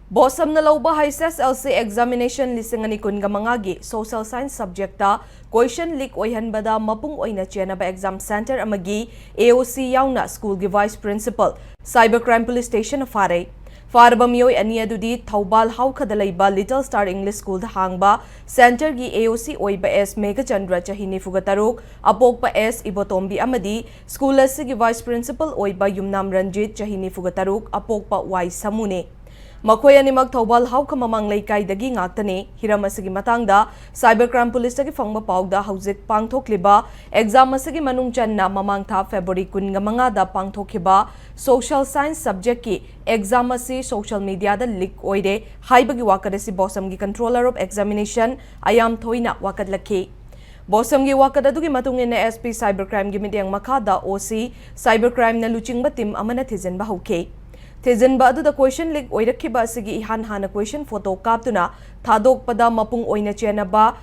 Bosamna lauba Hslce examination lisingani kunga mangagi social science subjecta question leak oihanbada mapung oina chenaba exam center amagi AOC yauna school gi vice principal cybercrime police station fare farba mioi ani adudi Thoubal haukada leiba Little Star English School da hangba center gi AOC oiba S Megachandra chahini fugataruk apokpa S Ibotombi amadi school asigi vice principal oiba Yumnam Ranjit chahini fugataruk apokpa Y Samune Makoy animak Thoubal hauka mamang leikaidagi ngaktane hiram asigi matangda cybercrime police tagi fangba pawda haujik pangthokliba exam asigi manung channa mamang tha February 15 da pangthokhiba social science subject ki exam asi social media da leak oide haibagi wakadasi bosam gi controller of examination ayam thoina wakadlakhi Bosam gi wakadadugi matungina SP cybercrime gi midyang makada OC cybercrime na luchingba team amana thizen bahauke Tezinba adu da question leak oirakhiba asigi ihan hana question photo kaptuna thadokpada mapung oina chenaba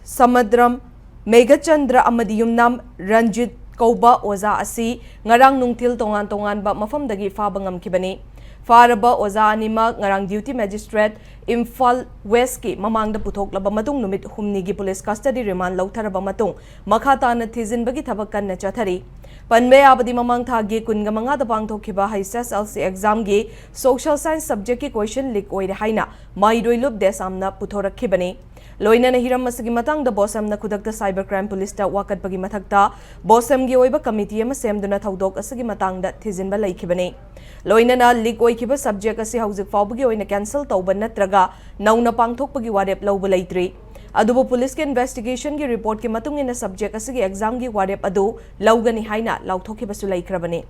Samadram Megachandra amadi Yumnam Ranjit Kauba oza asi ngarang nungtil tongan ba mafamdagi faba ngamkhibani Faraba oza anima ngarang duty magistrate Imphal West ki mamangda puthoklaba matung numit humni gi police custody remand lautharaba matung makhata na thizinbagi thabakan na chathari Panbe abadi mamang thagi kunga manga da pangthokhiba Hslce exam gi social science subject ki question leak oire haina maidoi lub desamna puthorakhibani loina na hiram masigi matang da bosam na kudakta cybercrime police ta wakat pagi mathakta bosam gi oiba committee ama semduna thaudok asigi matang da thijinba laikhibani loina na leak oikhiba subject asi haujik fawbagi oina cancel tauba natraga nauna pangthokpagi warep lawba laitri Adubo police ke investigation ki report ke matungina subject asigi exam gi warep adu laugani haina lauthokhibasu laikhrabani